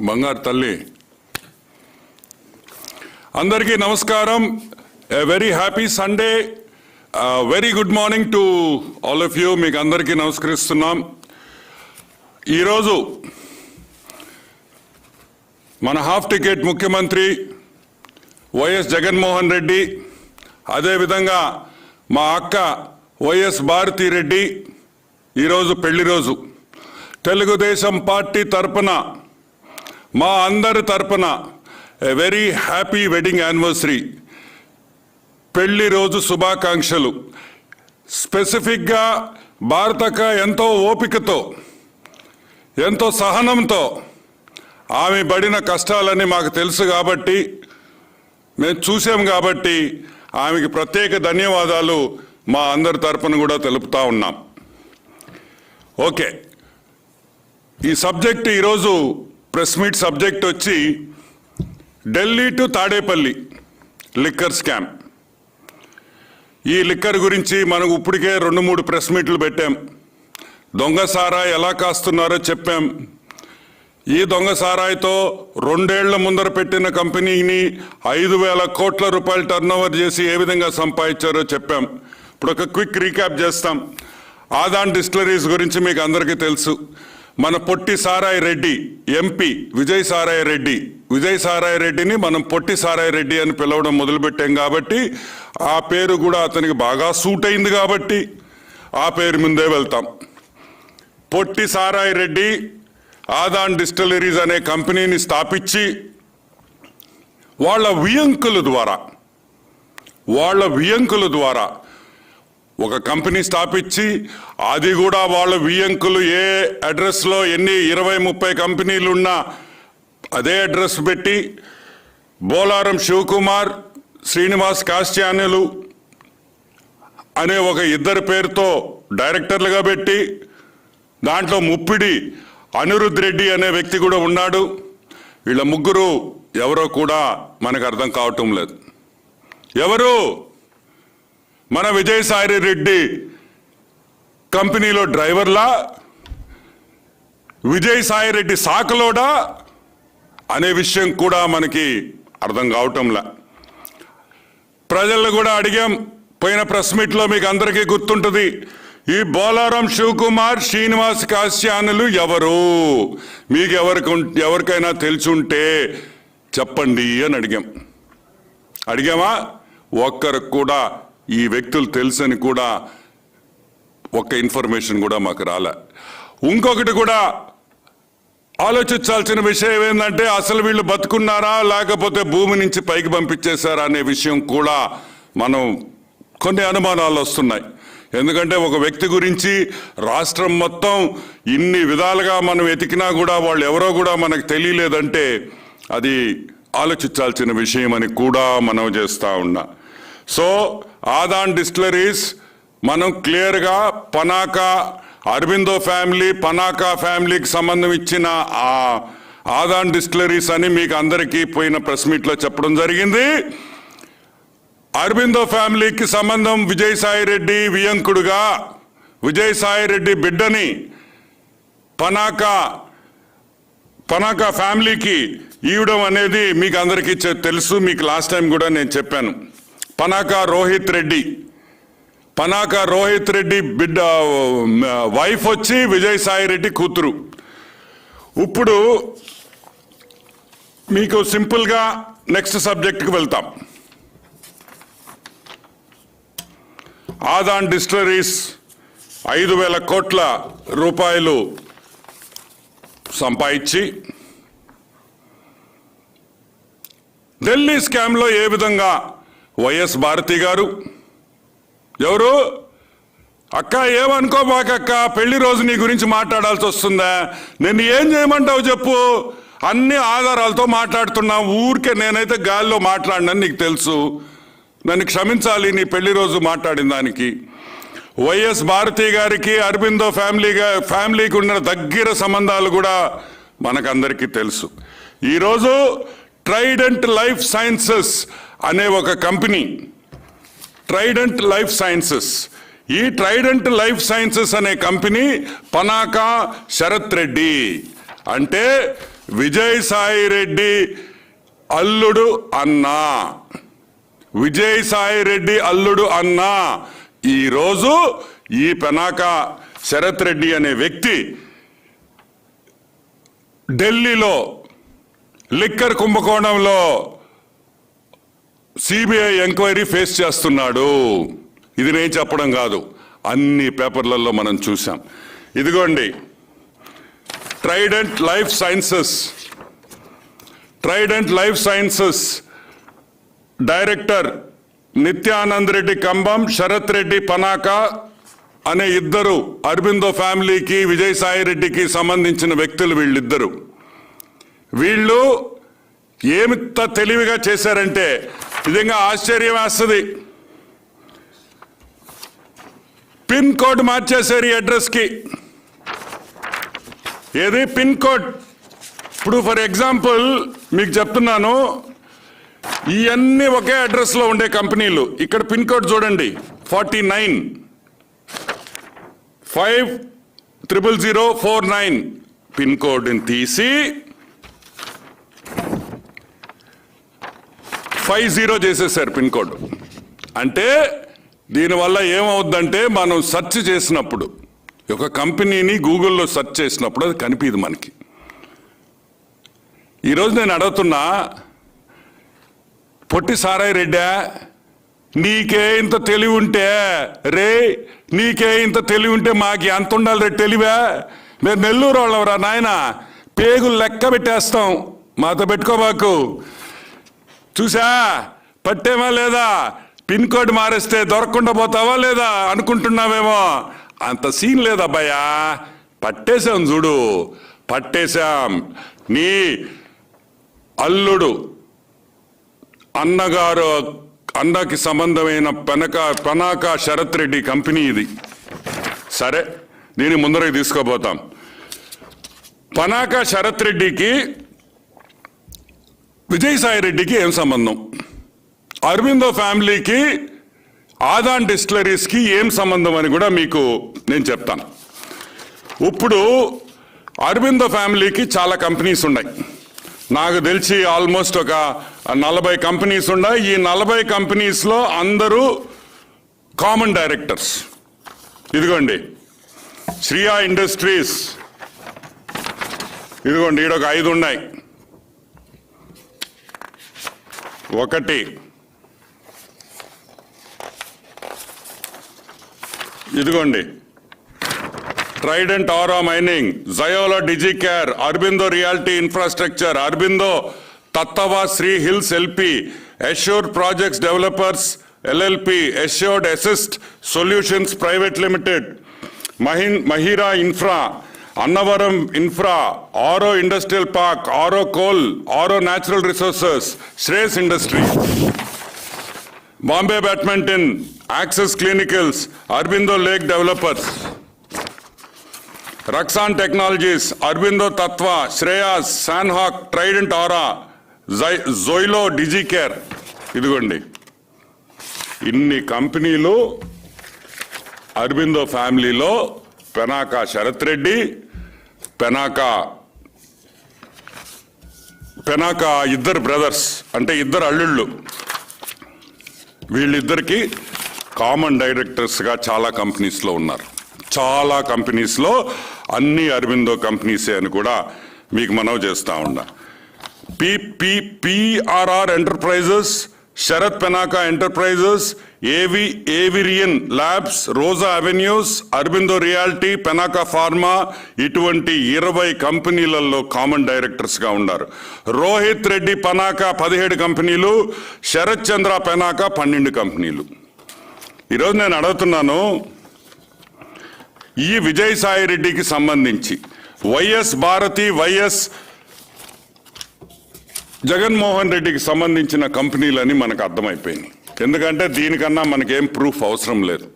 బంగారు తల్లి అందరికీ నమస్కారం. A very happy Sunday. Very good morning to all of you. మీకు అందరికీ నమస్కరిస్తున్నాం. ఈరోజు మన హాఫ్ టికెట్ ముఖ్యమంత్రి వైఎస్ జగన్మోహన్ రెడ్డి, అదేవిధంగా మా అక్క వైఎస్ భారతిరెడ్డి ఈరోజు పెళ్లి రోజు. తెలుగుదేశం పార్టీ తరపున మా అందరి తరపున a very happy wedding anniversary, పెళ్లి రోజు శుభాకాంక్షలు. స్పెసిఫిక్గా భారతక్క ఎంతో ఓపికతో, ఎంతో సహనంతో ఆమె పడిన కష్టాలని మాకు తెలుసు కాబట్టి, మేము చూసాం కాబట్టి ఆమెకి ప్రత్యేక ధన్యవాదాలు మా అందరి తరపున కూడా తెలుపుతా ఉన్నాం. ఓకే, ఈ సబ్జెక్ట్ ఈరోజు ప్రెస్ మీట్ సబ్జెక్ట్ వచ్చి Delhi to Tadepalli liquor scam. ఈ లిక్కర్ గురించి మనకు ఇప్పటికే 2-3 ప్రెస్ మీట్లు పెట్టాం. దొంగ సారాయి ఎలా కాస్తున్నారో చెప్పాం. ఈ దొంగ సారాయితో 2 ఏళ్ల ముందర పెట్టిన కంపెనీని 5,000 కోట్ల రూపాయలు టర్నోవర్ చేసి ఏ విధంగా సంపాదించారో చెప్పాం. ఇప్పుడు ఒక క్విక్ రీక్యాప్ చేస్తాం. ఆదాన్ డిస్టిలరీస్ గురించి మీకు అందరికీ తెలుసు. మన పొట్టి సారాయి రెడ్డి ఎంపీ విజయ్ సారాయి రెడ్డిని మనం పొట్టి సారాయి రెడ్డి అని పిలవడం మొదలుపెట్టాం కాబట్టి, ఆ పేరు కూడా అతనికి బాగా సూట్ అయింది కాబట్టి ఆ పేరు ముందే వెళ్తాం. పొట్టి సారాయి రెడ్డి ఆదాన్ డిస్టిలరీస్ అనే కంపెనీని స్థాపించి వాళ్ళ వియంకుల ద్వారా ఒక కంపెనీ స్థాపించి, అది కూడా వాళ్ళ వియంకులు ఏ అడ్రస్లో ఎన్ని 20-30 కంపెనీలు ఉన్నా అదే అడ్రస్ పెట్టి బోలారం శివకుమార్, శ్రీనివాస్ కాశ్యానులు అనే ఒక 2 పేరుతో డైరెక్టర్లుగా పెట్టి, దాంట్లో ముప్పిడి అనిరుద్ రెడ్డి అనే వ్యక్తి కూడా ఉన్నాడు. వీళ్ళ ముగ్గురు ఎవరో కూడా మనకు అర్థం కావటం లేదు. ఎవరు? మన విజయసాయి రెడ్డి కంపెనీలో డ్రైవర్లా, విజయసాయి రెడ్డి శాఖలోడా అనే విషయం కూడా మనకి అర్థం కావటంలా. ప్రజలను కూడా అడిగాం పోయిన ప్రెస్ మీట్లో, మీకు అందరికీ గుర్తుంటుంది. ఈ బోలారం శివకుమార్, శ్రీనివాస్ కాశ్యానులు ఎవరు? మీకు ఎవరికైనా తెలుసుంటే చెప్పండి అని అడిగామా? ఒక్కరికి కూడా ఈ వ్యక్తులు తెలుసని కూడా ఒక్క ఇన్ఫర్మేషన్ కూడా మాకు రాలే. ఇంకొకటి కూడా ఆలోచించాల్సిన విషయం ఏంటంటే, అసలు వీళ్ళు బతుకున్నారా లేకపోతే భూమి నుంచి పైకి పంపించేశారా అనే విషయం కూడా మనం కొన్ని అనుమానాలు వస్తున్నాయి. ఎందుకంటే ఒక వ్యక్తి గురించి రాష్ట్రం మొత్తం ఇన్ని విధాలుగా మనం వెతికినా కూడా వాళ్ళు ఎవరో కూడా మనకు తెలియలేదంటే అది ఆలోచించాల్సిన విషయం అని కూడా మనం చేస్తూ ఉన్నా. సో ఆదాన్ డిస్టిలరీస్ మనం క్లియర్గా పనాకా అరబిందో ఫ్యామిలీ, పనాకా ఫ్యామిలీకి సంబంధం ఇచ్చిన ఆ ఆదాన్ డిస్టిలరీస్ అని మీకు అందరికీ పోయిన ప్రెస్ మీట్లో చెప్పడం జరిగింది. అరబిందో ఫ్యామిలీకి సంబంధం విజయసాయి రెడ్డి వియంకుడుగా, విజయసాయి రెడ్డి బిడ్డని పనాకా ఫ్యామిలీకి ఇవ్వడం అనేది మీకు అందరికీ తెలుసు. మీకు లాస్ట్ టైం కూడా నేను చెప్పాను. పనాకా రోహిత్ రెడ్డి బిడ్డ వైఫ్ వచ్చి విజయసాయి రెడ్డి కూతురు. ఇప్పుడు మీకు సింపుల్గా నెక్స్ట్ సబ్జెక్ట్కి వెళ్తాం. ఆదాన్ డిస్టిలరీస్ 5,000 కోట్ల రూపాయలు సంపాదించి ఢిల్లీ స్కామ్లో ఏ విధంగా వైఎస్ భారతి గారు, ఎవరు అక్క ఏమనుకోబాకక్క, పెళ్లి రోజు నీ గురించి మాట్లాడాల్సి వస్తుందా? నేను ఏం చేయమంటావు చెప్పు? అన్ని ఆధారాలతో మాట్లాడుతున్నావు. ఊరికే నేనైతే గాల్లో మాట్లాడినని నీకు తెలుసు. నన్ను క్షమించాలి నీ పెళ్లి రోజు మాట్లాడిన దానికి. వైఎస్ భారతి గారికి అరబిందో ఫ్యామిలీకి ఉన్న దగ్గర సంబంధాలు కూడా మనకందరికీ తెలుసు. ఈరోజు ట్రైడెంట్ లైఫ్ సైన్సెస్ అనే ఒక కంపెనీ, ట్రైడెంట్ లైఫ్ సైన్సెస్, ఈ ట్రైడెంట్ లైఫ్ సైన్సెస్ అనే కంపెనీ పనాకా శరత్ రెడ్డి అంటే విజయసాయి రెడ్డి అల్లుడు అన్నా, విజయసాయి రెడ్డి అల్లుడు అన్నా ఈరోజు ఈ పెనాక శరత్ రెడ్డి అనే వ్యక్తి ఢిల్లీలో లిక్కర్ కుంభకోణంలో సిబిఐ ఎంక్వైరీ ఫేస్ చేస్తున్నాడు. ఇది నేను చెప్పడం కాదు, అన్ని పేపర్లలో మనం చూసాం. ఇదిగోండి, Trident Life Sciences director Nityanand Reddy Kambam, Sarath Reddy Penaka అనే ఇద్దరు అరబిందో ఫ్యామిలీకి విజయసాయి రెడ్డికి సంబంధించిన వ్యక్తులు వీళ్ళిద్దరు. వీళ్ళు ఏమింత తెలివిగా చేశారంటే నిజంగా ఆశ్చర్యం వేస్తుంది. పిన్ కోడ్ మార్చేశారు ఈ అడ్రస్కి. ఏది పిన్ కోడ్? ఇప్పుడు ఫర్ ఎగ్జాంపుల్ మీకు చెప్తున్నాను, ఇవన్నీ ఒకే అడ్రస్లో ఉండే కంపెనీలు. ఇక్కడ పిన్ కోడ్ చూడండి, 49,500,49 పిన్ కోడ్ని తీసి 50 చేసేసారు పిన్ కోడ్. అంటే దీనివల్ల ఏమవుద్దంటే మనం సెర్చ్ చేసినప్పుడు, ఒక కంపెనీని గూగుల్లో సెర్చ్ చేసినప్పుడు అది కనిపించదు మనకి. ఈరోజు నేను అడుగుతున్నా, పొట్టి సారాయి రెడ్డా, నీకే ఇంత తెలివి ఉంటే నీకే ఇంత తెలివి ఉంటే మాకు ఎంత ఉండాలి రే తెలివా? మేము నెల్లూరు వాళ్ళవరా నాయన, పేగులు లెక్క పెట్టేస్తాం, మాతో పెట్టుకోబాకు. చూసా పట్టేమా లేదా? పిన్ కోడ్ మారేస్తే దొరకకుండా పోతావా లేదా అనుకుంటున్నావేమో. అంత సీన్ లేదబ్బాయా, పట్టేశాం చూడు, పట్టేశాం. నీ అల్లుడు అన్నకి సంబంధమైన పనాక శరత్ రెడ్డి కంపెనీ ఇది. సరే, దీన్ని ముందరకు తీసుకోబోతాం. పనాక శరత్ రెడ్డికి విజయసాయి రెడ్డికి ఏం సంబంధం? అరబిందో ఫ్యామిలీకి ఆదాన్ డిస్టిలరీస్కి ఏం సంబంధం అని కూడా మీకు నేను చెప్తాను. ఇప్పుడు అరబిందో ఫ్యామిలీకి చాలా కంపెనీస్ ఉన్నాయి. నాకు తెలిసి ఆల్మోస్ట్ ఒక 40 కంపెనీస్ ఉన్నాయి. ఈ 40 కంపెనీస్లో అందరూ కామన్ డైరెక్టర్స్. ఇదిగోండి శ్రియా ఇండస్ట్రీస్, ఇదిగోండి ఈడొక 5 ఉన్నాయి. ఒకటి, ఇదిగోండి ట్రైడెంట్ ఆరా మైనింగ్, జయోలా Digicare, Aurobindo Realty Infrastructure, Aurobindo Tatva Sri Hills LP, Assured Projects Developers LLP, Assured Assist Solutions Private Limited, Mahira Infra, Annavaram Infra, Auro Industrial Park, Auro Coal, Auro Natural Resources, Shreyas Industry, Bombay Badminton, Access Clinicals, Aurobindo Lake Developers, రక్సాన్ Technologies, Aurobindo Tatva, Shreyas, శాన్హాక్, Trident ఆరా, జోయిలో డిజికేర్. ఇదిగోండి ఇన్ని కంపెనీలు అరబిందో ఫ్యామిలీలో. పెనాక శరత్ రెడ్డి, పెనాక ఇద్దరు brothers, అంటే ఇద్దరు అల్లుళ్ళు. వీళ్ళిద్దరికి కామన్ డైరెక్టర్స్గా చాలా కంపెనీస్లో ఉన్నారు. చాలా కంపెనీస్లో అన్ని అరబిందో కంపెనీసే అని కూడా మీకు మనవి చేస్తూ ఉన్నా. PRR Enterprises, Sarath Penaka Enterprises, ఏవిరియన్ Labs, Roja Avenues, Aurobindo Realty, Penaka Pharma, ఇటువంటి 20 కంపెనీలలో కామన్ డైరెక్టర్స్గా ఉన్నారు. రోహిత్ రెడ్డి పనాక 17 కంపెనీలు, శరత్ చంద్ర పెనాక 12 కంపెనీలు. ఈరోజు నేను అడుగుతున్నాను, ఈ విజయసాయి రెడ్డికి సంబంధించి వైఎస్ భారతి, వైఎస్ జగన్మోహన్ రెడ్డికి సంబంధించిన కంపెనీలని మనకు అర్థమైపోయినాయి. ఎందుకంటే దీనికన్నా మనకేం ప్రూఫ్ అవసరం లేదు.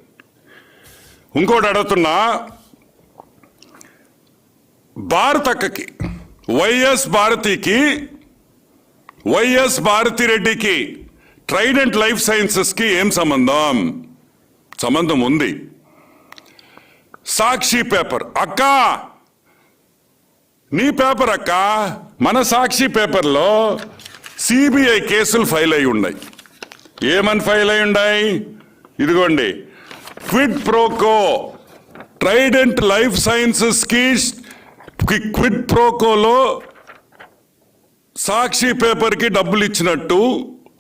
ఇంకోటి అడుగుతున్నా, భారతక్కకి, వైఎస్ భారతిరెడ్డికి ట్రైడెంట్ లైఫ్ సైన్సెస్కి ఏం సంబంధం? సంబంధం ఉంది. సాక్షి పేపర్, అక్క నీ పేపర్ అక్క, మన సాక్షి పేపర్లో సిబిఐ కేసులు ఫైల్ అయి ఉన్నాయి. ఏమని ఫైల్ అయి ఉన్నాయి? ఇదిగోండి, quid pro quo Trident Life Sciences కి క్విడ్ ప్రోకోలో సాక్షి పేపర్ కి డబ్బులు ఇచ్చినట్టు,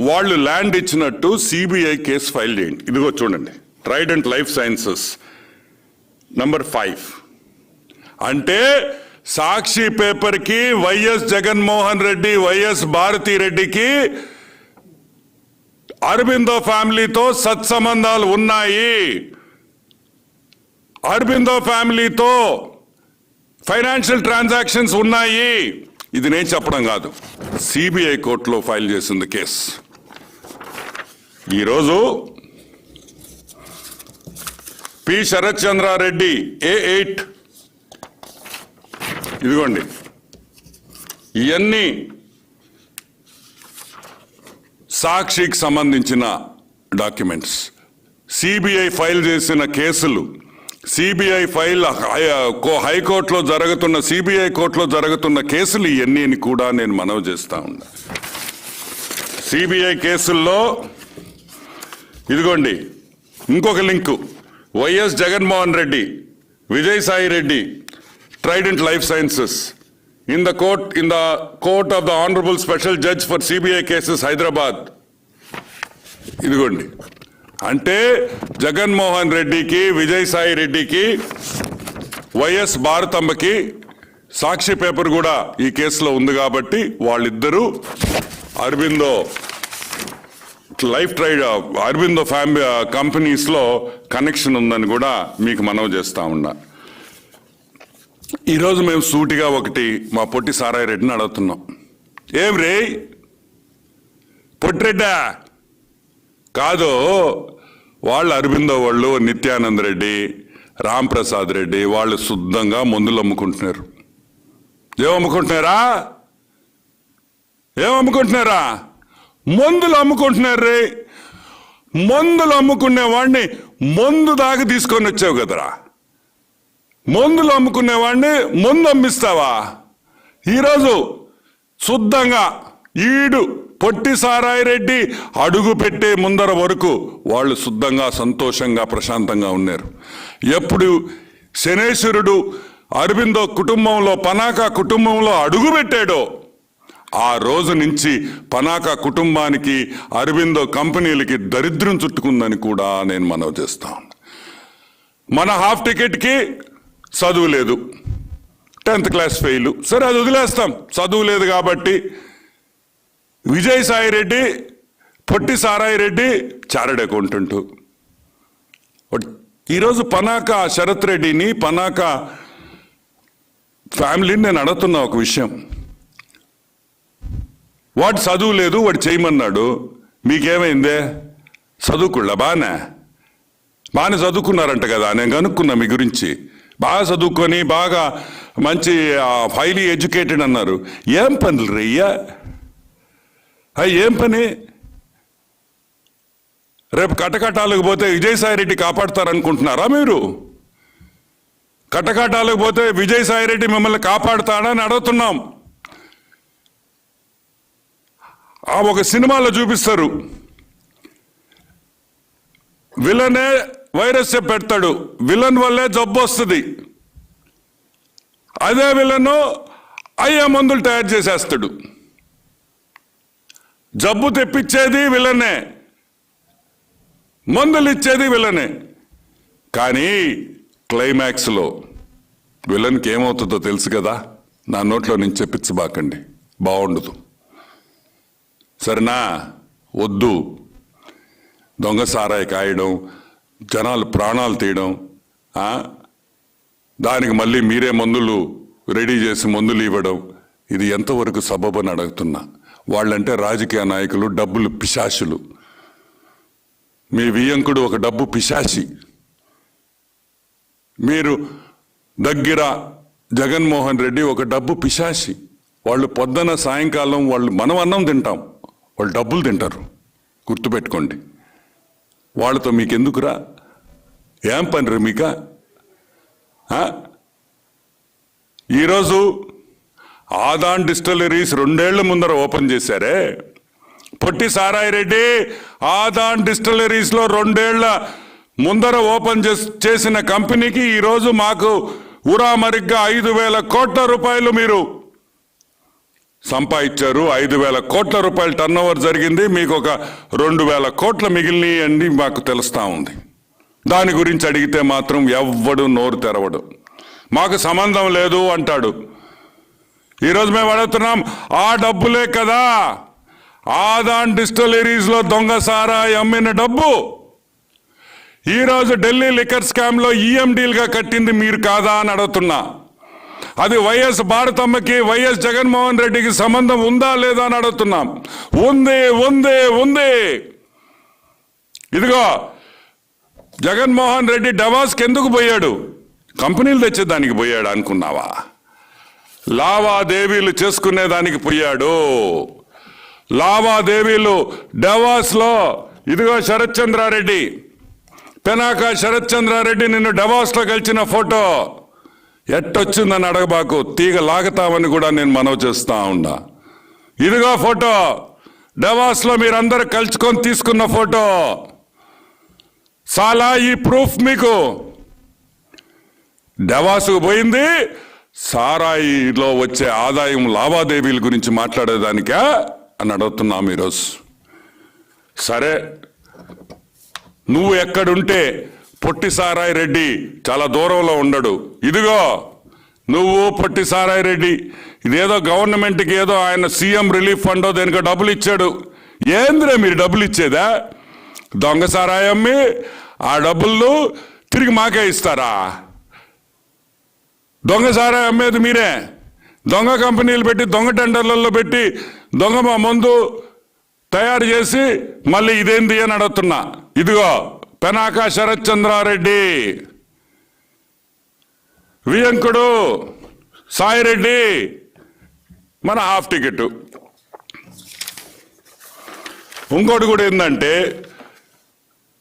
వాళ్ళు ల్యాండ్ ఇచ్చినట్టు సిబిఐ కేసు ఫైల్ చేయండి. ఇదిగో చూడండి, ట్రైడెంట్ లైఫ్ సైన్సెస్ నంబర్ 5. అంటే సాక్షి పేపర్ కి వైఎస్ జగన్మోహన్ రెడ్డి, వైఎస్ భారతి రెడ్డికి అరబిందో ఫ్యామిలీతో సత్సంబంధాలు ఉన్నాయి. అరబిందో ఫ్యామిలీతో ఫైనాన్షియల్ ట్రాన్సాక్షన్స్ ఉన్నాయి. ఇది నేను చెప్పడం కాదు, సిబిఐ కోర్టులో ఫైల్ చేసింది కేసు. ఈరోజు పి శరత్ చంద్రారెడ్డి A8, ఇదిగోండి, ఇవన్నీ సాక్షికి సంబంధించిన డాక్యుమెంట్స్. సిబిఐ ఫైల్ చేసిన కేసులు, సిబిఐ ఫైల్ హైకోర్టులో జరుగుతున్న, సిబిఐ కోర్టులో జరుగుతున్న కేసులు ఇవన్నీ కూడా నేను మనవి చేస్తా ఉన్నా. సిబిఐ కేసుల్లో ఇదిగోండి ఇంకొక link, YS Jaganmohan Reddy, Vijayasai Reddy, Trident Life sciences in the court of the honourable special judge for CBI cases Hyderabad. ఇదిగోండి, అంటే జగన్మోహన్ రెడ్డికి, విజయసాయి రెడ్డికి, వైఎస్ భారతమ్మకి సాక్షి పేపర్ కూడా ఈ కేసులో ఉంది కాబట్టి వాళ్ళిద్దరూ అరబిందో అరబిందో ఫ్యామిలీ కంపెనీస్ లో కనెక్షన్ ఉందని కూడా మీకు మనవి చేస్తా ఉన్నా. ఈరోజు మేము సూటిగా ఒకటి మా పొట్టి సారాయి రెడ్డిని అడుగుతున్నాం. ఏం రే పొట్టిరెడ్డా? కాదు, వాళ్ళు అరబిందో వాళ్ళు, నిత్యానంద్ రెడ్డి, రామ్ ప్రసాద్ రెడ్డి వాళ్ళు శుద్ధంగా మందులు అమ్ముకుంటున్నారు. ఏమమ్ముకుంటున్నారా? మందులు అమ్ముకుంటున్నారు రే. మందులు అమ్ముకునే వాడిని మందు దాకా తీసుకొని వచ్చావు కదరా. మందులు అమ్ముకునేవాడిని మందు అమ్మిస్తావా? ఈరోజు శుద్ధంగా ఈడు పొట్టి సారాయి రెడ్డి అడుగు పెట్టే ముందర వరకు వాళ్ళు శుద్ధంగా, సంతోషంగా, ప్రశాంతంగా ఉన్నారు. ఎప్పుడు శనేశ్వరుడు అరబిందో కుటుంబంలో, పనాకా కుటుంబంలో అడుగు పెట్టాడో ఆ రోజు నుంచి పనాకా కుటుంబానికి, అరబిందో కంపెనీలకి దరిద్రం చుట్టుకుందని కూడా నేను మనవి చేస్తాను. మన హాఫ్ టికెట్కి చదువు లేదు, 10th క్లాస్ ఫెయిల్, సరే అది వదిలేస్తాం, చదువు లేదు కాబట్టి. విజయసాయి రెడ్డి, పొట్టి సారాయి రెడ్డి చార్టెడ్ అకౌంటెంట్. ఈరోజు పనాకా శరత్ రెడ్డిని, పనాకా ఫ్యామిలీని నేను అడుగుతున్నా ఒక విషయం. వాడు చదువు లేదు, వాడు చేయమన్నాడు, మీకేమైందే? చదువుకుళ్ళా? బాగానే చదువుకున్నారంట కదా, నేను కనుక్కున్నా మీ గురించి. బాగా చదువుకొని బాగా మంచి హైలీ ఎడ్యుకేటెడ్ అన్నారు. ఏం పనులు రయ్యా? ఏం పని? రేపు కటకటాలకు పోతే విజయసాయి రెడ్డి కాపాడుతారనుకుంటున్నారా మీరు? కటకటాలకు పోతే విజయసాయి రెడ్డి మిమ్మల్ని కాపాడుతాడని అడుగుతున్నాం. ఆ ఒక సినిమాలో చూపిస్తారు, విలనే వైరస్ పెడతాడు, విలన్ వల్లే జబ్బు వస్తుంది. అదే విలను అయ్యే మందులు తయారు చేసేస్తాడు. జబ్బు తెప్పించేది విలనే, మందులు ఇచ్చేది విలనే. కానీ క్లైమాక్స్లో విలన్కి ఏమవుతుందో తెలుసు కదా. నా నోట్లో నుంచి చెప్పించబాకండి, బాగుండదు. సరేనా? వద్దు. దొంగ సారాయి కాయడం, జనాలు ప్రాణాలు తీయడం, దానికి మళ్ళీ మీరే మందులు రెడీ చేసి మందులు ఇవ్వడం, ఇది ఎంతవరకు సబబని అడుగుతున్నా. వాళ్ళంటే రాజకీయ నాయకులు, డబ్బులు పిశాచులు. మీ వియ్యంకుడు ఒక డబ్బు పిశాచి. మీరు దగ్గర జగన్మోహన్ రెడ్డి ఒక డబ్బు పిశాచి. వాళ్ళు పొద్దున సాయంకాలం వాళ్ళు మనం అన్నం తింటాం, వాళ్ళు డబ్బులు తింటారు. గుర్తుపెట్టుకోండి. వాళ్ళతో మీకెందుకురా? ఏం పని రా మీక? ఈరోజు ఆదాన్ డిస్టిలరీస్ 2 ఏళ్ల ముందర ఓపెన్ చేశారే. పొట్టి సారాయి రెడ్డి ఆదాన్ డిస్టిలరీస్ లో 2 ఏళ్ల ముందర ఓపెన్ చేసిన కంపెనీకి ఈరోజు మాకు ఉరామరిగ్గా 5,000 కోట్ల రూపాయలు మీరు సంపాదించారు. 5,000 కోట్ల రూపాయలు టర్న్ ఓవర్ జరిగింది. మీకు ఒక 2,000 కోట్ల మిగిలినవి అని మాకు తెలుస్తా ఉంది. దాని గురించి అడిగితే మాత్రం ఎవ్వడు నోరు తెరవడు. మాకు సంబంధం లేదు అంటాడు. ఈరోజు మేము అడుగుతున్నాం, ఆ డబ్బులే కదా ఆదాన్ డిస్టిలరీస్ లో దొంగ సారాయి అమ్మిన డబ్బు ఈరోజు ఢిల్లీ లిక్కర్ స్కామ్ లో ఈఎండీలుగా కట్టింది మీరు కాదా అని అడుగుతున్నా. అది వైఎస్ భారతమ్మకి వైఎస్ జగన్మోహన్ రెడ్డికి సంబంధం ఉందా లేదా అని అడుగుతున్నాం. ఉంది ఉంది ఉంది. ఇదిగో జగన్మోహన్ రెడ్డి డవాస్కి ఎందుకు పోయాడు? కంపెనీలు తెచ్చేదానికి పోయాడు అనుకున్నావా? లావాదేవీలు చేసుకునేదానికి పోయాడు. లావాదేవీలు డవాస్లో ఇదిగో శరత్ చంద్రారెడ్డి, పెనాక శరత్ చంద్రారెడ్డి నిన్ను డవాస్లో కలిసిన ఫోటో ఎట్టొచ్చిందని అడగబాకు, తీగ లాగుతామని కూడా నేను మనవి చేస్తా ఉన్నా. ఇదిగో ఫోటో, డవాస్లో మీరందరూ కలుసుకొని తీసుకున్న ఫోటో. చాలా ఈ ప్రూఫ్ మీకు. డవాసుకు పోయింది సారాయిలో వచ్చే ఆదాయం లావాదేవీల గురించి మాట్లాడేదానికా అని అడుగుతున్నాం ఈరోజు. సరే, నువ్వు ఎక్కడుంటే పొట్టి సారాయి రెడ్డి చాలా దూరంలో ఉండడు. ఇదిగో నువ్వు పొట్టి సారాయి రెడ్డి ఇదేదో గవర్నమెంట్కి ఏదో ఆయన సీఎం రిలీఫ్ ఫండ్ దేనికో డబ్బులు ఇచ్చాడు. ఏంద్రే మీరు డబ్బులు ఇచ్చేదా? దొంగ సారాయి అమ్మి ఆ డబ్బులు తిరిగి మాకే ఇస్తారా? దొంగ సారాయి అమ్మేది మీరే. దొంగ కంపెనీలు పెట్టి దొంగ టెండర్లలో పెట్టి దొంగ మందు తయారు చేసి మళ్ళీ ఇదేంది అని అడుగుతున్నా. ఇదిగో పెనాక శరత్ చంద్రారెడ్డి, వియంకుడు సాయిరెడ్డి మన హాఫ్ టికెట్. ఇంకోటి కూడా ఏంటంటే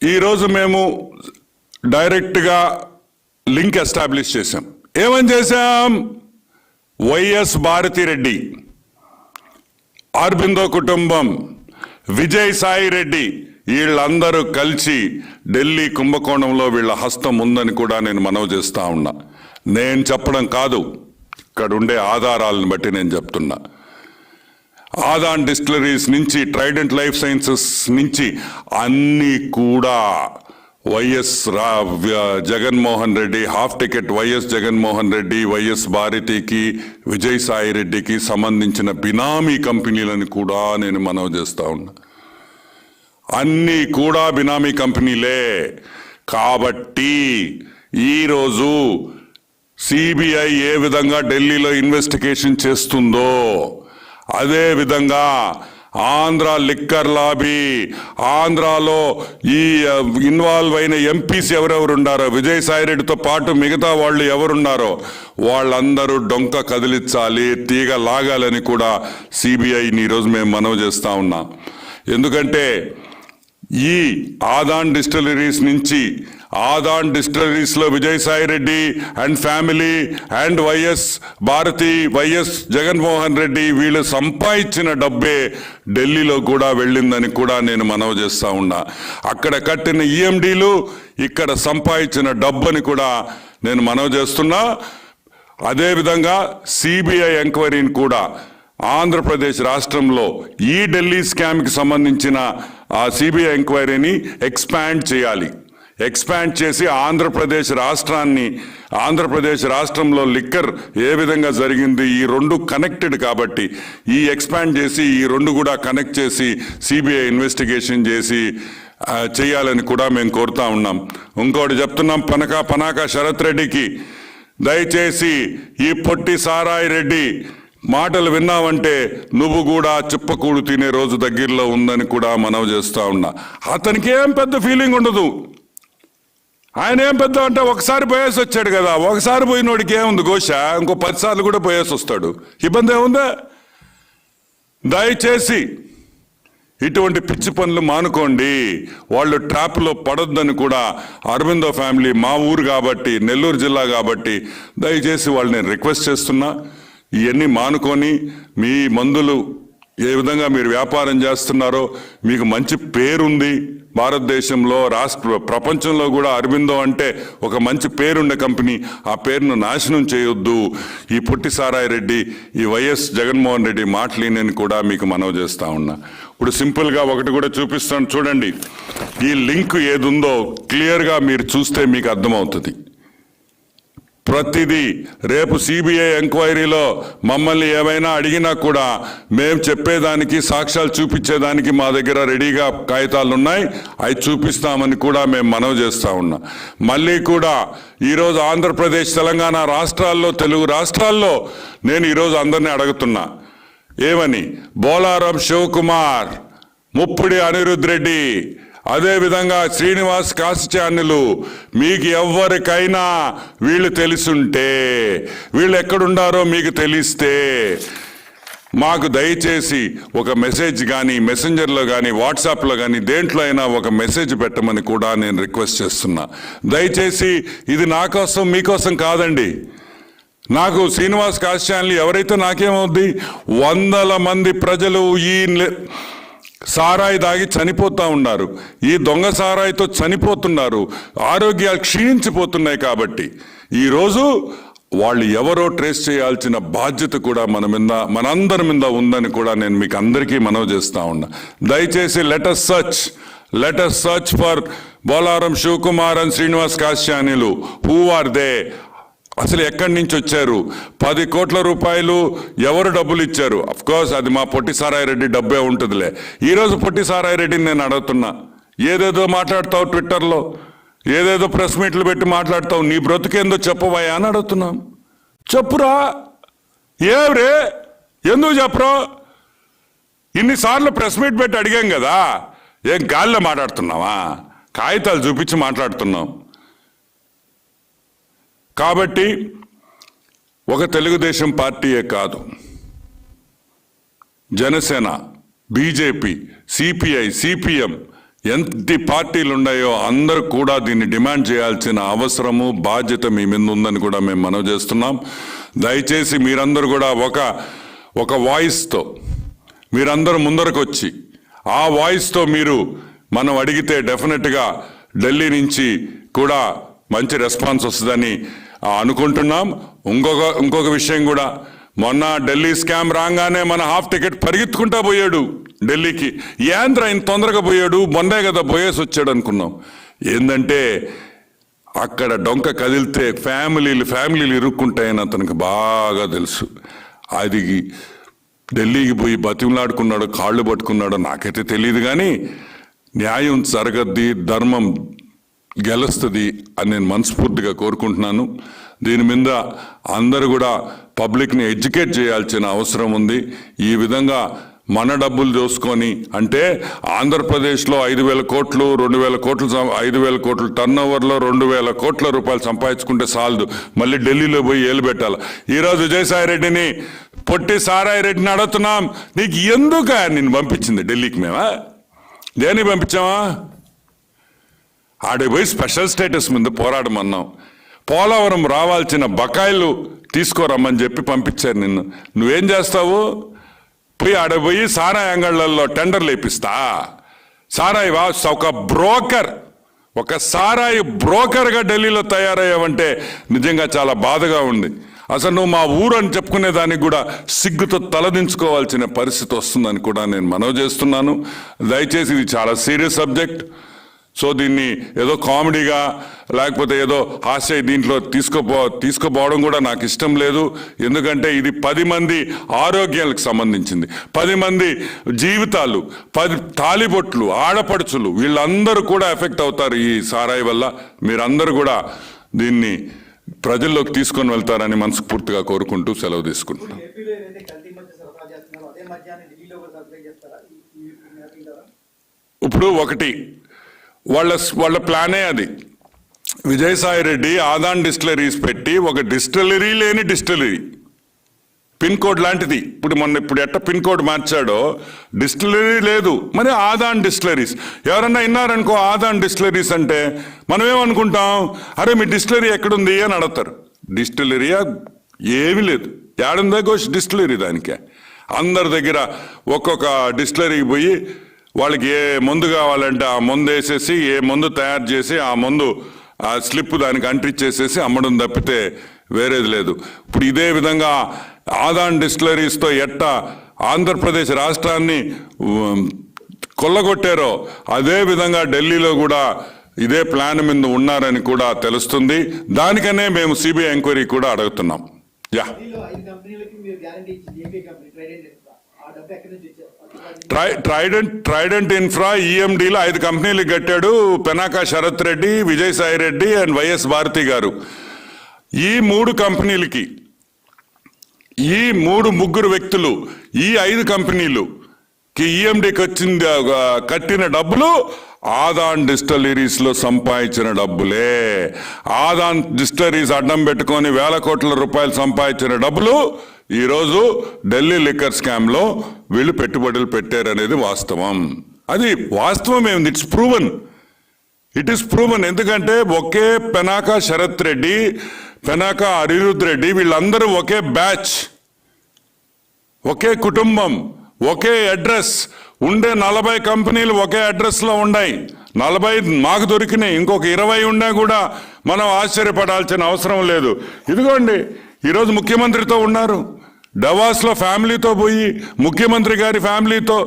ఈరోజు మేము డైరెక్ట్గా లింక్ ఎస్టాబ్లిష్ చేశాం. ఏమని చేశాం? వైఎస్ భారతిరెడ్డి, అరబిందో కుటుంబం, విజయ్ సాయి రెడ్డి వీళ్ళందరూ కలిసి ఢిల్లీ కుంభకోణంలో వీళ్ళ హస్తం ఉందని కూడా నేను మనవి చేస్తా ఉన్నా. నేను చెప్పడం కాదు, ఇక్కడ ఉండే ఆధారాలను బట్టి నేను చెప్తున్నా. ఆదాన్ డిస్టిలరీస్ నుంచి ట్రైడెంట్ లైఫ్ సైన్సెస్ నుంచి అన్నీ కూడా YS Jaganmohan Reddy half ticket YS Jaganmohan Reddy, YS భారతికి, విజయ్ సాయి రెడ్డికి సంబంధించిన బినామీ కంపెనీలను కూడా నేను మనవి చేస్తా ఉన్నా. అన్నీ కూడా బినామీ కంపెనీలే. కాబట్టి ఈరోజు సిబిఐ ఏ విధంగా ఢిల్లీలో ఇన్వెస్టిగేషన్ చేస్తుందో అదే విధంగా ఆంధ్ర లిక్కర్ లాబీ, ఆంధ్రాలో ఈ ఇన్వాల్వ్ అయిన ఎంపీస్ ఎవరెవరు ఉన్నారో, విజయ్ సాయి రెడ్డితో పాటు మిగతా వాళ్ళు ఎవరున్నారో వాళ్ళందరూ డొంక కదిలించాలి, తీగ లాగాలని కూడా సిబిఐని ఈరోజు మేము మనవి చేస్తా ఉన్నాం. ఎందుకంటే ఈ ఆదాన్ డిస్టిలరీస్ నుంచి, ఆదాన్ డిస్టిలరీస్ లో Vijay Sai Reddy and family and YS Bharathi, YS Jaganmohan Reddy వీళ్ళు సంపాదించిన డబ్బే ఢిల్లీలో కూడా వెళ్ళిందని కూడా నేను మనవి చేస్తా ఉన్నా. అక్కడ కట్టిన ఈఎండీలు ఇక్కడ సంపాదించిన డబ్బని కూడా నేను మనవి చేస్తున్నా. అదేవిధంగా సిబిఐ ఎంక్వైరీని కూడా ఆంధ్రప్రదేశ్ రాష్ట్రంలో ఈ ఢిల్లీ స్కామ్కి సంబంధించిన ఆ సిబిఐ ఎంక్వైరీని ఎక్స్పాండ్ చేయాలి. ఎక్స్పాండ్ చేసి ఆంధ్రప్రదేశ్ రాష్ట్రంలో లిక్కర్ ఏ విధంగా జరిగింది, ఈ రెండు కనెక్టెడ్ కాబట్టి ఈ ఎక్స్పాండ్ చేసి ఈ రెండు కూడా కనెక్ట్ చేసి సిబిఐ ఇన్వెస్టిగేషన్ చేసి చేయాలని కూడా మేము కోరుతా ఉన్నాం. ఇంకోటి చెప్తున్నాం, పనాక శరత్ రెడ్డికి దయచేసి ఈ పొట్టి సారాయి రెడ్డి మాటలు విన్నావంటే నువ్వు కూడా చిప్పకూడు తినే రోజు దగ్గరలో ఉందని కూడా మనవి చేస్తా ఉన్నా. అతనికి ఏం పెద్ద ఫీలింగ్ ఉండదు. ఆయన ఏం పెద్ద అంటే ఒకసారి పోయేసి వచ్చాడు కదా, ఒకసారి పోయినోడికి ఏముంది ఘోష, ఇంకో 10 సార్లు కూడా పోయేసి వస్తాడు, ఇబ్బంది ఏముందా? దయచేసి ఇటువంటి పిచ్చి పనులు మానుకోండి. వాళ్ళు ట్రాప్లో పడొద్దని కూడా అరబిందో ఫ్యామిలీ మా ఊరు కాబట్టి, నెల్లూరు జిల్లా కాబట్టి దయచేసి వాళ్ళు నేను రిక్వెస్ట్ చేస్తున్నా. ఇవన్నీ మానుకొని మీ మందులు ఏ విధంగా మీరు వ్యాపారం చేస్తున్నారో మీకు మంచి పేరుంది భారతదేశంలో, ప్రపంచంలో కూడా అరబిందో అంటే ఒక మంచి పేరుండే కంపెనీ. ఆ పేరును నాశనం చేయొద్దు. ఈ పొట్టి సారాయి రెడ్డి, ఈ వైఎస్ జగన్మోహన్ రెడ్డి మాటలేనని కూడా మీకు మనవి చేస్తా ఉన్నా. ఇప్పుడు సింపుల్గా ఒకటి కూడా చూపిస్తాను చూడండి. ఈ లింక్ ఏదుందో క్లియర్గా మీరు చూస్తే మీకు అర్థమవుతుంది. ప్రతిదీ రేపు సిబిఐ ఎంక్వైరీలో మమ్మల్ని ఏమైనా అడిగినా కూడా మేము చెప్పేదానికి, సాక్ష్యాలు చూపించేదానికి మా దగ్గర రెడీగా కాగితాలు ఉన్నాయి. అవి చూపిస్తామని కూడా మేము మనవి చేస్తా ఉన్నాం. మళ్ళీ కూడా ఈరోజు ఆంధ్రప్రదేశ్, తెలంగాణ రాష్ట్రాల్లో, తెలుగు రాష్ట్రాల్లో నేను ఈరోజు అందరినీ అడుగుతున్నా ఏమని, బోలారం శివకుమార్, ముప్పిడి అనిరుద్ రెడ్డి, అదేవిధంగా శ్రీనివాస్ కాసిచాన్యులు, మీకు ఎవరికైనా వీళ్ళు తెలుసుంటే, వీళ్ళు ఎక్కడుండారో మీకు తెలిస్తే మాకు దయచేసి ఒక మెసేజ్ కానీ, మెసెంజర్లో కానీ, వాట్సాప్లో కానీ, దేంట్లో అయినా ఒక మెసేజ్ పెట్టమని కూడా నేను రిక్వెస్ట్ చేస్తున్నా. దయచేసి ఇది నా కోసం మీకోసం కాదండి. నాకు శ్రీనివాస్ కాసిచాన్యులు ఎవరైతే నాకేమవుద్ది, వందల మంది ప్రజలు ఈ సారాయి దాగి చనిపోతూ ఉన్నారు, ఈ దొంగ సారాయితో చనిపోతున్నారు, ఆరోగ్యాలు క్షీణించిపోతున్నాయి. కాబట్టి ఈరోజు వాళ్ళు ఎవరో ట్రేస్ చేయాల్సిన బాధ్యత కూడా మనందరి మీద ఉందని కూడా నేను మీకు అందరికీ మనవి చేస్తా ఉన్నా. దయచేసి let us search for Bolaram Shivakumar and Srinivas Kasichanyulu. Who are they? అసలు ఎక్కడి నుంచి వచ్చారు? 10 కోట్ల రూపాయలు ఎవరు డబ్బులు ఇచ్చారు? కోర్స్ అది మా పొట్టి సారాయి రెడ్డి డబ్బే ఉంటుందిలే. ఈరోజు పొట్టి సారాయి రెడ్డిని నేను అడుగుతున్నా, ఏదేదో మాట్లాడతావు ట్విట్టర్లో, ఏదేదో ప్రెస్ మీట్లు పెట్టి మాట్లాడతావు, నీ బ్రతుకేందో చెప్పవా అని అడుగుతున్నాం. చెప్పురా, ఏవ్రే, ఎందుకు చెప్పరు? ఇన్నిసార్లు ప్రెస్ మీట్ పెట్టి అడిగాం కదా, ఏం గాల్లో మాట్లాడుతున్నావా? కాగితాలు చూపించి మాట్లాడుతున్నాం. కాబట్టి ఒక తెలుగుదేశం పార్టీయే కాదు, జనసేన, బీజేపీ, సిపిఐ, సిపిఎం, ఎంత పార్టీలు ఉన్నాయో అందరూ కూడా దీన్ని డిమాండ్ చేయాల్సిన అవసరము, బాధ్యత మీ మీద ఉందని కూడా మేము మనవి చేస్తున్నాం. దయచేసి మీరందరూ కూడా ఒక వాయిస్తో మీరందరూ ముందరకు వచ్చి, ఆ వాయిస్తో మీరు మనం అడిగితే డెఫినెట్గా ఢిల్లీ నుంచి కూడా మంచి రెస్పాన్స్ వస్తుందని అనుకుంటున్నాం. ఇంకొక విషయం కూడా, మొన్న ఢిల్లీ స్కామ్ రాగానే మన హాఫ్ టికెట్ పరిగెత్తుకుంటా పోయాడు ఢిల్లీకి. ఏంద్ర ఇంత తొందరగా పోయాడు, మొన్నే కదా పోయేసి వచ్చాడు అనుకున్నాం. ఏంటంటే అక్కడ డొంక కదిలితే ఫ్యామిలీలు ఇరుక్కుంటాయని అతనికి బాగా తెలుసు. అది ఢిల్లీకి పోయి బతిమలాడుకున్నాడో కాళ్ళు పట్టుకున్నాడో నాకైతే తెలియదు, కానీ న్యాయం జరగద్ది, ధర్మం గెలుస్తుంది అని నేను మనస్ఫూర్తిగా కోరుకుంటున్నాను. దీని మీద అందరూ కూడా పబ్లిక్ని ఎడ్యుకేట్ చేయాల్సిన అవసరం ఉంది. ఈ విధంగా మన డబ్బులు చూసుకొని, అంటే ఆంధ్రప్రదేశ్లో 5,000 కోట్లు 2,000 కోట్లు 5,000 కోట్లు టర్న్ ఓవర్లో 2,000 కోట్ల రూపాయలు సంపాదించుకుంటే చాలదు, మళ్ళీ ఢిల్లీలో పోయి ఏలు పెట్టాలి. ఈరోజు విజయసాయి రెడ్డిని, పొట్టి సారాయి రెడ్డిని అడుగుతున్నాం, నీకు ఎందుకు నిన్ను పంపించింది ఢిల్లీకి? మేమా దేనికి పంపించామా? ఆడే పోయి స్పెషల్ స్టేటస్ మీద పోరాడమన్నాం. పోలవరం రావాల్సిన బకాయిలు తీసుకోరమ్మని చెప్పి పంపించారు నిన్ను. నువ్వేం చేస్తావు? పోయి ఆడపోయి సారాయి అంగళ్ళల్లో టెండర్లు వేపిస్తా. సారాయి ఒక సారాయి బ్రోకర్గా ఢిల్లీలో తయారయ్యావంటే నిజంగా చాలా బాధగా ఉంది. అసలు నువ్వు మా ఊరు అని చెప్పుకునే దానికి కూడా సిగ్గుతో తలదించుకోవాల్సిన పరిస్థితి వస్తుందని కూడా నేను మనవి చేస్తున్నాను. దయచేసి ఇది చాలా సీరియస్ సబ్జెక్ట్. సో దీన్ని ఏదో కామెడీగా లేకపోతే ఏదో హాస్య దీంట్లో తీసుకోపోవడం కూడా నాకు ఇష్టం లేదు. ఎందుకంటే ఇది 10 మంది ఆరోగ్యాలకు సంబంధించింది, 10 మంది జీవితాలు, 10 తాలిబొట్లు, ఆడపడుచులు, వీళ్ళందరూ కూడా ఎఫెక్ట్ అవుతారు ఈ సారాయి వల్ల. మీరందరూ కూడా దీన్ని ప్రజల్లోకి తీసుకొని వెళ్తారని మనస్ఫూర్తిగా కోరుకుంటూ సెలవు తీసుకుంటున్నాను. ఇప్పుడు ఒకటి వాళ్ళ ప్లానే అది. విజయసాయి రెడ్డి ఆదాన్ డిస్టిలరీస్ పెట్టి ఒక డిస్టిలరీ లేని డిస్టిలరీ, పిన్ కోడ్ లాంటిది. ఇప్పుడు ఎట్ట పిన్ కోడ్ మార్చాడో, డిస్టిలరీ లేదు, మరి ఆదాన్ డిస్టిలరీస్. ఎవరన్నా విన్నారనుకో ఆదాన్ డిస్టిలరీస్ అంటే మనం ఏమనుకుంటాం, అరే మీ డిస్టిలరీ ఎక్కడుంది అని అడుగుతారు. డిస్టిలరీయా? ఏమీ లేదు. ఏడుందా ఘోష్ డిస్టిలరీ దానికే అందరి దగ్గర ఒక్కొక్క డిస్టిలరీకి పోయి వాళ్ళకి ఏ మందు కావాలంటే ఆ మందు వేసేసి ఏ మందు తయారు చేసి ఆ మందు ఆ స్లిప్ దానికి అంటించేసేసి అమ్మడం తప్పితే వేరేది లేదు. ఇప్పుడు ఇదే విధంగా ఆదాన్ డిస్టిలరీస్తో ఎట్టా ఆంధ్రప్రదేశ్ రాష్ట్రాన్ని కొల్లగొట్టారో అదే విధంగా ఢిల్లీలో కూడా ఇదే ప్లాన్ మీద ఉన్నారని కూడా తెలుస్తుంది. దానికనే మేము సిబిఐ ఎంక్వైరీ కూడా అడుగుతున్నాం. యా ట్రైడెంట్ ఇన్ఫ్రా ఈఎండీలో 5 కంపెనీలు కట్టాడు పెనాకా శరత్ రెడ్డి, విజయసాయి రెడ్డి అండ్ వైఎస్ భారతి గారు. ఈ 3 కంపెనీలకి ఈ ముగ్గురు వ్యక్తులు ఈ 5 కంపెనీలుకి ఈఎండీకి వచ్చింది కట్టిన డబ్బులు ఆదాన్ డిస్టిలరీస్ లో సంపాదించిన డబ్బులే. ఆదాన్ డిస్టిలరీస్ అడ్డం పెట్టుకొని వేల కోట్ల రూపాయలు సంపాదించిన డబ్బులు ఈరోజు ఢిల్లీ లిక్కర్ స్కామ్ లో వీళ్ళు పెట్టుబడులు పెట్టారనేది వాస్తవం. అది వాస్తవం ఏమిటి? It's proven. It is proven. ఎందుకంటే ఒకే పెనాకా శరత్ రెడ్డి, పెనాకా అనిరుద్ రెడ్డి వీళ్ళందరూ ఒకే బ్యాచ్, ఒకే కుటుంబం, ఒకే అడ్రస్ ఉండే 40 కంపెనీలు ఒకే అడ్రస్ లో ఉన్నాయి. 40 మాకు దొరికినాయి. ఇంకొక 20 ఉన్నా కూడా మనం ఆశ్చర్యపడాల్సిన అవసరం లేదు. ఇదిగోండి ఈరోజు ముఖ్యమంత్రితో ఉన్నారు, డవాస్ లో ఫ్యామిలీతో పోయి ముఖ్యమంత్రి గారి ఫ్యామిలీతో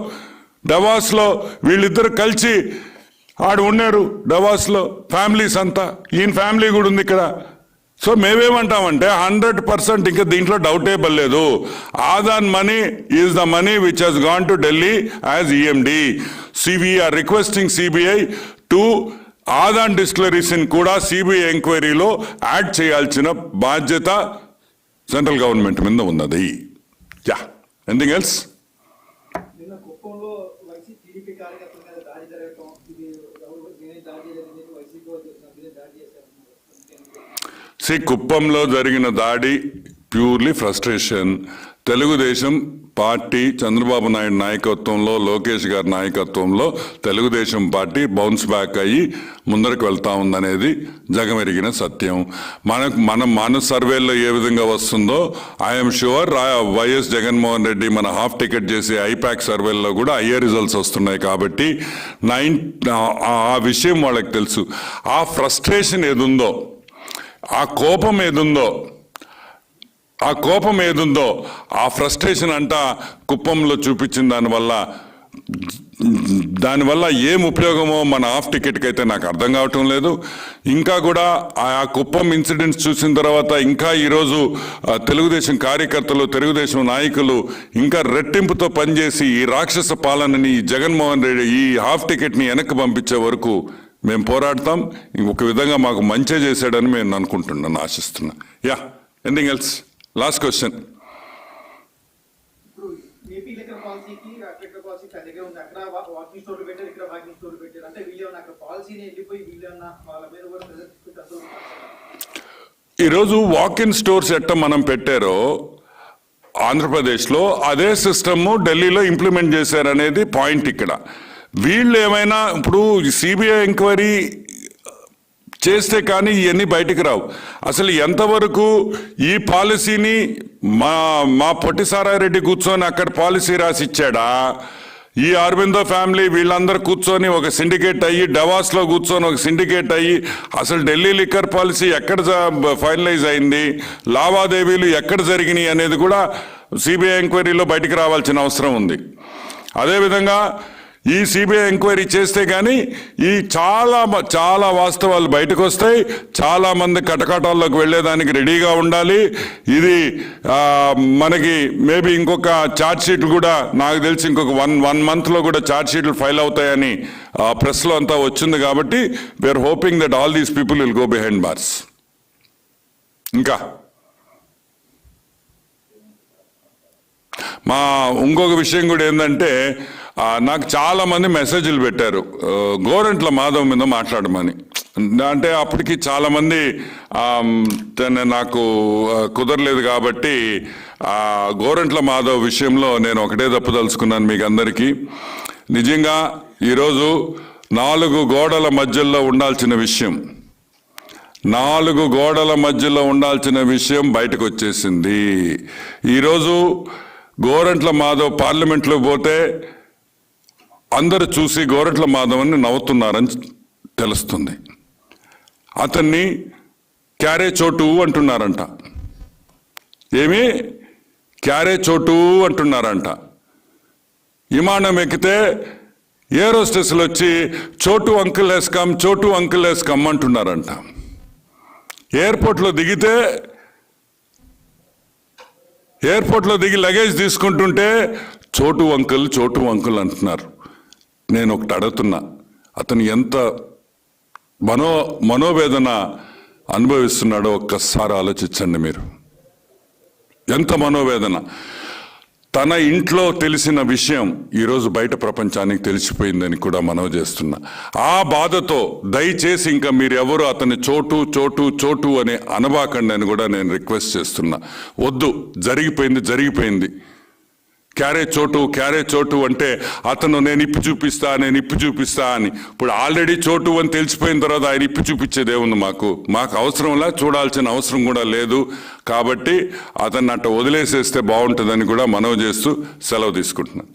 డవాస్ లో వీళ్ళిద్దరు కలిసి ఆడు ఉన్నారు. డవాస్ లో ఫ్యామిలీస్ అంతా, ఈయన ఫ్యామిలీ కూడా ఉంది ఇక్కడ. సో మేమేమంటామంటే 100% ఇంకా దీంట్లో డౌటేబుల్ లేదు. Adan money is the money which has gone to Delhi as EMD. CBI requesting CBI to Adan Distilleries కూడా సిబిఐ ఎంక్వైరీలో యాడ్ చేయాల్సిన బాధ్యత సెంట్రల్ గవర్నమెంట్ మీద ఉన్నది. Yeah, anything else? కుప్పంలో జరిగిన దాడి purely frustration. Telugudesam party Chandrababu Naidu నాయకత్వంలో, లోకేష్ గారి నాయకత్వంలో తెలుగుదేశం పార్టీ బౌన్స్ బ్యాక్ అయ్యి ముందరకు వెళ్తా ఉందనేది జగమెరిగిన సత్యం. మన సర్వేల్లో ఏ విధంగా వస్తుందో I'm sure YS Jaganmohan Reddy మన హాఫ్ టికెట్ చేసే ఐపాక్ సర్వేల్లో కూడా అయ్యే రిజల్ట్స్ వస్తున్నాయి. కాబట్టి ఆ విషయం వాళ్ళకి తెలుసు. ఆ ఫ్రస్ట్రేషన్ ఏదుందో, ఆ కోపం ఏదుందో ఆ ఫ్రస్ట్రేషన్ అంతా కుప్పంలో చూపించిన దానివల్ల ఏం ఉపయోగమో మన హాఫ్ టికెట్కి అయితే నాకు అర్థం కావటం లేదు. ఇంకా కూడా ఆ కుప్పం ఇన్సిడెంట్స్ చూసిన తర్వాత ఇంకా ఈరోజు తెలుగుదేశం కార్యకర్తలు, తెలుగుదేశం నాయకులు ఇంకా రెట్టింపుతో పనిచేసి ఈ రాక్షస పాలనని, జగన్మోహన్ రెడ్డి ఈ హాఫ్ టికెట్ని వెనక్కి పంపించే వరకు మేము పోరాడతాం. ఒక విధంగా మాకు మంచి చేశాడని మేము అనుకుంటున్నాను, ఆశిస్తున్నా. Yeah, anything else? Last question. ఈరోజు వాక్-ఇన్ స్టోర్స్ ఎట్ట మనం పెట్టారో ఆంధ్రప్రదేశ్లో అదే సిస్టమ్ ఢిల్లీలో ఇంప్లిమెంట్ చేశారనేది పాయింట్ ఇక్కడ. వీళ్ళు ఏమైనా ఇప్పుడు సిబిఐ ఎంక్వైరీ చేస్తే కానీ ఇవన్నీ బయటికి రావు. అసలు ఎంతవరకు ఈ పాలసీని మా పొట్టిసారారెడ్డి కూర్చొని అక్కడ పాలసీ రాసి ఇచ్చాడా? ఈ అరవిందో ఫ్యామిలీ వీళ్ళందరూ కూర్చొని ఒక సిండికేట్ అయ్యి, డవాస్లో కూర్చొని ఒక సిండికేట్ అయ్యి, అసలు ఢిల్లీ లిక్కర్ పాలసీ ఎక్కడ ఫైనలైజ్ అయింది, లావాదేవీలు ఎక్కడ జరిగినాయి అనేది కూడా సిబిఐ ఎంక్వైరీలో బయటికి రావాల్సిన అవసరం ఉంది. అదేవిధంగా ఈ సిబిఐ ఎంక్వైరీ చేస్తే కానీ ఈ చాలా వాస్తవాలు బయటకు వస్తాయి. చాలా మంది కటకటాల్లోకి వెళ్ళేదానికి రెడీగా ఉండాలి. ఇది మనకి మేబీ ఇంకొక ఛార్జ్ షీట్లు కూడా నాకు తెలిసి ఇంకొక వన్ మంత్లో కూడా ఛార్జ్ షీట్లు ఫైల్ అవుతాయని ప్రెస్లో అంతా వచ్చింది. కాబట్టి we're hoping that all these people will go behind bars. ఇంకా ఇంకొక విషయం కూడా ఏంటంటే, నాకు చాలా మంది మెసేజ్లు పెట్టారు గోరంట్ల మాధవ్ మీద మాట్లాడమని. అంటే అప్పటికి చాలా మంది నాకు కుదరలేదు కాబట్టి గోరంట్ల మాధవ్ విషయంలో నేను ఒకటే తప్పుదలుచుకున్నాను మీకు అందరికీ. నిజంగా ఈరోజు 4 గోడల మధ్యలో ఉండాల్సిన విషయం 4 గోడల మధ్యలో ఉండాల్సిన విషయం బయటకు వచ్చేసింది. ఈరోజు గోరంట్ల మాధవ్ పార్లమెంట్లో పోతే అందరు చూసి గోరంట్ల మాధవ్ అని నవ్వుతున్నారని తెలుస్తుంది. అతన్ని క్యారే చోటు అంటున్నారంట. ఏమి క్యారే చోటు అంటున్నారంట. విమానం ఎక్కితే ఏరోస్టెస్లు వచ్చి చోటు అంకుల్ వేసుకమ్, చోటు అంకుల్ వేసుకమ్ అంటున్నారంట. ఎయిర్పోర్ట్లో దిగి లగేజ్ తీసుకుంటుంటే చోటు అంకుల్ అంటున్నారు. నేను ఒకటి అడుగుతున్నా, అతను ఎంత మనోవేదన అనుభవిస్తున్నాడో ఒక్కసారి ఆలోచించండి. మీరు ఎంత మనోవేదన. తన ఇంట్లో తెలిసిన విషయం ఈరోజు బయట ప్రపంచానికి తెలిసిపోయిందని కూడా మనవి చేస్తున్నా. ఆ బాధతో దయచేసి ఇంకా మీరెవరు అతని చోటు అని అనబాకండి అని కూడా నేను రిక్వెస్ట్ చేస్తున్నా. వద్దు, జరిగిపోయింది. క్యారే చోటు అంటే అతను నేను ఇప్పి చూపిస్తా అని. ఇప్పుడు ఆల్రెడీ చోటు అని తెలిసిపోయిన తర్వాత ఆయన ఇప్పి చూపించేది ఏముంది? మాకు అవసరంలా, చూడాల్సిన అవసరం కూడా లేదు. కాబట్టి అతన్ని అట్ట వదిలేసేస్తే బాగుంటుందని కూడా మనవి చేస్తూ సెలవు తీసుకుంటున్నాను.